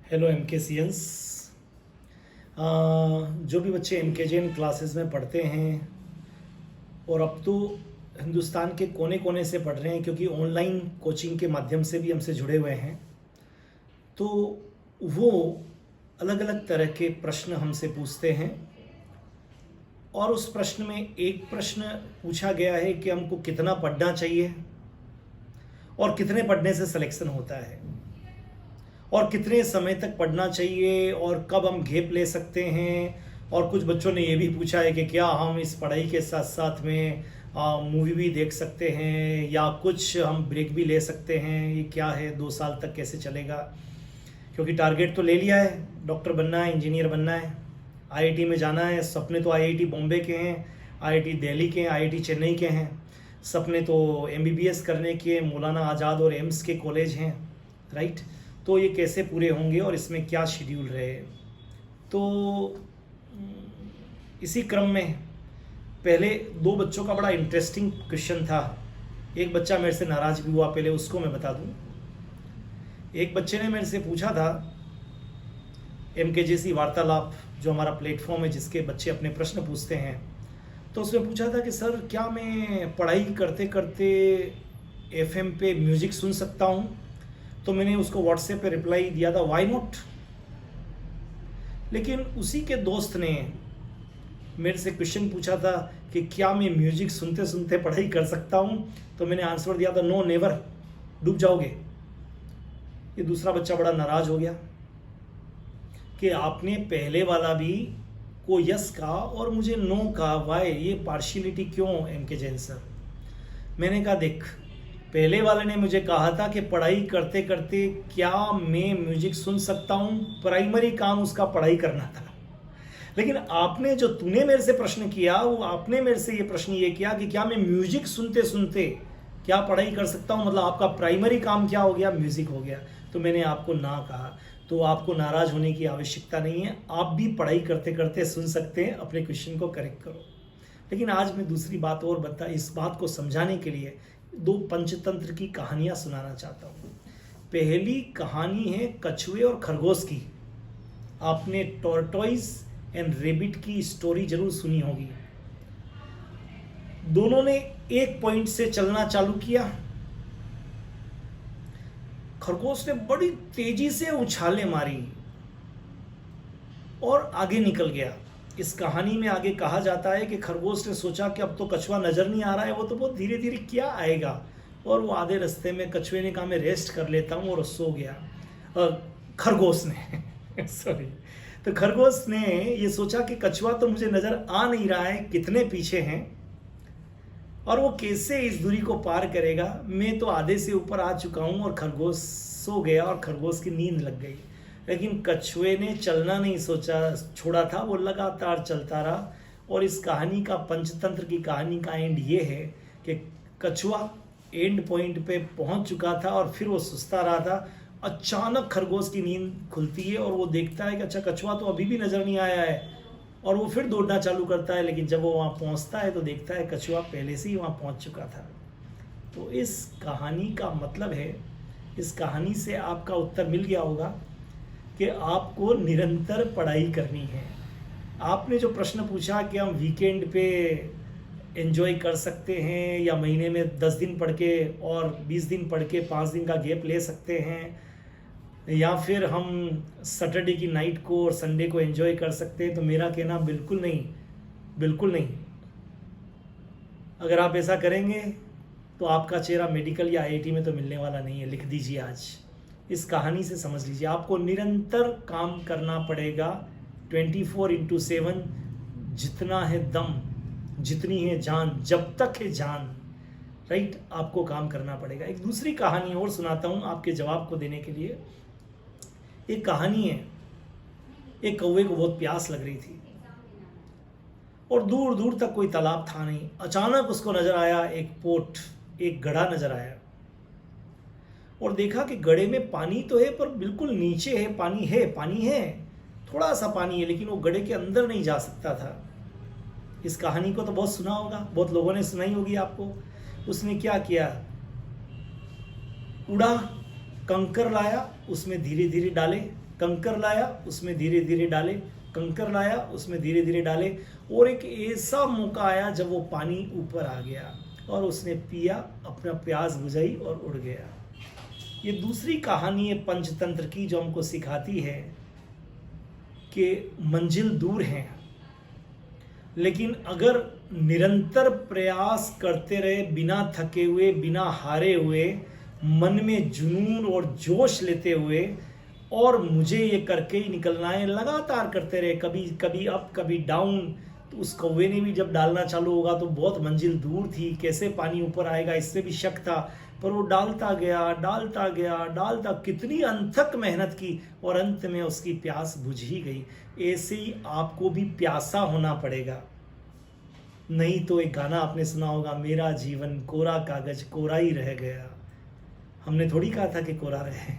Hello एमकेसियंस। जो भी बच्चे एमकेजेन क्लासेस में पढ़ते हैं और अब तो हिंदुस्तान के कोने कोने से पढ़ रहे हैं क्योंकि ऑनलाइन कोचिंग के माध्यम से भी हमसे जुड़े हुए हैं, तो वो अलग अलग तरह के प्रश्न हमसे पूछते हैं। और उस प्रश्न में एक प्रश्न पूछा गया है कि हमको कितना पढ़ना चाहिए और कितने पढ़ने से सिलेक्शन होता है और कितने समय तक पढ़ना चाहिए और कब हम गैप ले सकते हैं। और कुछ बच्चों ने ये भी पूछा है कि क्या हम इस पढ़ाई के साथ साथ में मूवी भी देख सकते हैं या कुछ हम ब्रेक भी ले सकते हैं, ये क्या है, 2 साल तक कैसे चलेगा। क्योंकि टारगेट तो ले लिया है, डॉक्टर बनना है, इंजीनियर बनना है, आईआईटी में जाना है। सपने तो आईआईटी बॉम्बे के हैं, आईआईटी दिल्ली के हैं, आईआईटी चेन्नई के हैं। सपने तो एमबीबीएस करने के मौलाना आज़ाद और एम्स के कॉलेज हैं, राइट। तो ये कैसे पूरे होंगे और इसमें क्या शेड्यूल रहे। तो इसी क्रम में पहले 2 बच्चों का बड़ा इंटरेस्टिंग क्वेश्चन था। एक बच्चा मेरे से नाराज़ भी हुआ, पहले उसको मैं बता दूं। एक बच्चे ने मेरे से पूछा था, एमकेजेसी वार्तालाप जो हमारा प्लेटफॉर्म है जिसके बच्चे अपने प्रश्न पूछते हैं, तो उसमें पूछा था कि सर क्या मैं पढ़ाई करते करते एफएम पे म्यूज़िक सुन सकता हूँ। तो मैंने उसको व्हाट्सएप पे रिप्लाई दिया था, व्हाई नॉट। लेकिन उसी के दोस्त ने मेरे से क्वेश्चन पूछा था कि क्या मैं म्यूजिक सुनते सुनते पढ़ाई कर सकता हूँ। तो मैंने आंसर दिया था, नो नेवर, डूब जाओगे। ये दूसरा बच्चा बड़ा नाराज हो गया कि आपने पहले वाला भी को यस कहा और मुझे नो कहा, वाई, ये पार्शियलिटी क्यों एमके जैन सर। मैंने कहा देख, पहले वाले ने मुझे कहा था कि पढ़ाई करते करते क्या मैं म्यूजिक सुन सकता हूँ, प्राइमरी काम उसका पढ़ाई करना था। लेकिन आपने जो तूने मेरे से प्रश्न किया, वो आपने मेरे से ये प्रश्न ये किया कि क्या मैं म्यूजिक सुनते सुनते क्या पढ़ाई कर सकता हूँ, मतलब आपका प्राइमरी काम क्या हो गया, म्यूजिक हो गया। तो मैंने आपको ना कहा। तो आपको नाराज होने की आवश्यकता नहीं है, आप भी पढ़ाई करते करते सुन सकते हैं, अपने क्वेश्चन को करेक्ट करो। लेकिन आज मैं दूसरी बात और बता, इस बात को समझाने के लिए 2 पंचतंत्र की कहानियां सुनाना चाहता हूँ। पहली कहानी है कछुए और खरगोश की। आपने टॉर्टोइस एंड रेबिट की स्टोरी जरूर सुनी होगी। दोनों ने एक पॉइंट से चलना चालू किया। खरगोश ने बड़ी तेजी से उछाले मारी और आगे निकल गया। इस कहानी में आगे कहा जाता है कि खरगोश ने सोचा कि अब तो कछुआ नजर नहीं आ रहा है, वो तो बहुत धीरे धीरे क्या आएगा। और वो आधे रास्ते में कछुए ने कहा मैं रेस्ट कर लेता हूँ और सो गया। खरगोश ने सॉरी, तो खरगोश ने ये सोचा कि कछुआ तो मुझे नजर आ नहीं रहा है, कितने पीछे हैं और वो कैसे इस दूरी को पार करेगा। मैं तो आधे से ऊपर आ चुका हूँ। और खरगोश सो गया और खरगोश की नींद लग गई। लेकिन कछुए ने चलना नहीं छोड़ा था, वो लगातार चलता रहा। और इस कहानी का, पंचतंत्र की कहानी का एंड ये है कि कछुआ एंड पॉइंट पे पहुंच चुका था और फिर वो सुस्ता रहा था। अचानक खरगोश की नींद खुलती है और वो देखता है कि अच्छा, कछुआ तो अभी भी नजर नहीं आया है। और वो फिर दौड़ना चालू करता है। लेकिन जब वो वहाँ पहुँचता है तो देखता है कछुआ पहले से ही वहाँ पहुँच चुका था। तो इस कहानी का मतलब है, इस कहानी से आपका उत्तर मिल गया होगा कि आपको निरंतर पढ़ाई करनी है। आपने जो प्रश्न पूछा कि हम वीकेंड पे एंजॉय कर सकते हैं या महीने में 10 दिन पढ़ के और 20 दिन पढ़ के 5 दिन का गैप ले सकते हैं, या फिर हम सैटरडे की नाइट को और संडे को एंजॉय कर सकते हैं, तो मेरा कहना बिल्कुल नहीं, बिल्कुल नहीं। अगर आप ऐसा करेंगे तो आपका चेहरा मेडिकल या आईआईटी में तो मिलने वाला नहीं है। लिख दीजिए आज। इस कहानी से समझ लीजिए, आपको निरंतर काम करना पड़ेगा 24/7। जितना है दम, जितनी है जान, जब तक है जान, राइट, आपको काम करना पड़ेगा। एक दूसरी कहानी और सुनाता हूँ आपके जवाब को देने के लिए। एक कहानी है, एक कौवे को बहुत प्यास लग रही थी और दूर दूर तक कोई तालाब था नहीं। अचानक उसको नजर आया एक पोट, एक घड़ा नजर आया और देखा कि घड़े में पानी तो है पर बिल्कुल नीचे है। पानी है, पानी है, थोड़ा सा पानी है, लेकिन वो घड़े के अंदर नहीं जा सकता था। इस कहानी को तो बहुत सुना होगा, बहुत लोगों ने सुनाई होगी आपको। उसने क्या किया, उड़ा, कंकर लाया, उसमें धीरे धीरे डाले कंकर लाया, उसमें धीरे धीरे डाले, कंकर लाया, उसमें धीरे धीरे डाले, और एक ऐसा मौका आया जब वो पानी ऊपर आ गया और उसने पिया, अपना प्यास बुझाई और उड़ गया। ये दूसरी कहानी है पंचतंत्र की, जो हमको सिखाती है कि मंजिल दूर है, लेकिन अगर निरंतर प्रयास करते रहे, बिना थके हुए, बिना हारे हुए, मन में जुनून और जोश लेते हुए, और मुझे ये करके ही निकलना है, लगातार करते रहे, कभी कभी अप कभी डाउन, तो उस कौवे ने भी जब डालना चालू होगा तो बहुत मंजिल दूर थी, कैसे पानी ऊपर आएगा इससे भी शक था, पर वो डालता गया, डालता गया, डालता, कितनी अनथक मेहनत की, और अंत में उसकी प्यास बुझ ही गई। ऐसे ही आपको भी प्यासा होना पड़ेगा, नहीं तो एक गाना आपने सुना होगा, मेरा जीवन कोरा कागज कोरा ही रह गया। हमने थोड़ी कहा था कि कोरा रहे,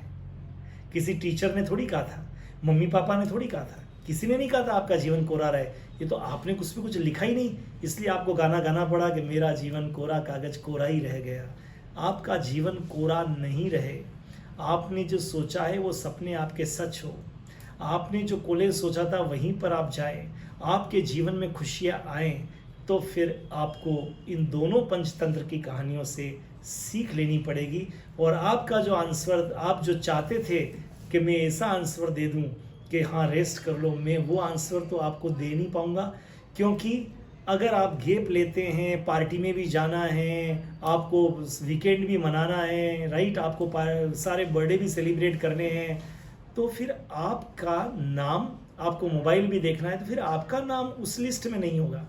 किसी टीचर ने थोड़ी कहा था, मम्मी पापा ने थोड़ी कहा था, किसी ने नहीं कहा था आपका जीवन कोरा रहे। ये तो आपने कुछ भी कुछ लिखा ही नहीं, इसलिए आपको गाना गाना पड़ा कि मेरा जीवन कोरा कागज कोरा ही रह गया। आपका जीवन कोरा नहीं रहे, आपने जो सोचा है वो सपने आपके सच हो, आपने जो कॉलेज सोचा था वहीं पर आप जाएं, आपके जीवन में खुशियाँ आएँ, तो फिर आपको इन दोनों पंचतंत्र की कहानियों से सीख लेनी पड़ेगी। और आपका जो आंसर आप जो चाहते थे कि मैं ऐसा आंसर दे दूं कि हाँ रेस्ट कर लो, मैं वो आंसर तो आपको दे नहीं पाऊंगा, क्योंकि अगर आप गैप लेते हैं, पार्टी में भी जाना है, आपको वीकेंड भी मनाना है, राइट, आपको सारे बर्थडे भी सेलिब्रेट करने हैं, तो फिर आपका नाम, आपको मोबाइल भी देखना है, तो फिर आपका नाम उस लिस्ट में नहीं होगा।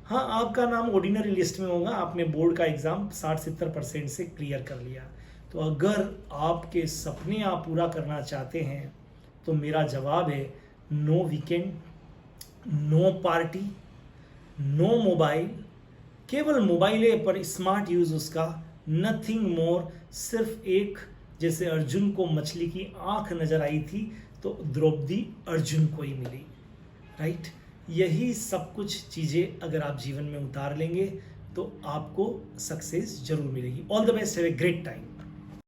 हाँ, आपका नाम ऑर्डिनरी लिस्ट में होगा, आपने बोर्ड का एग्ज़ाम 60-70% से क्लियर कर लिया। तो अगर आपके सपने आप पूरा करना चाहते हैं तो मेरा जवाब है, no weekend, no party, no mobile, केवल मोबाइल है पर स्मार्ट यूज़ उसका, नथिंग मोर। सिर्फ एक, जैसे अर्जुन को मछली की आंख नजर आई थी तो द्रौपदी अर्जुन को ही मिली, राइट। यही सब कुछ चीज़ें अगर आप जीवन में उतार लेंगे तो आपको सक्सेस जरूर मिलेगी। All the best, have a great time.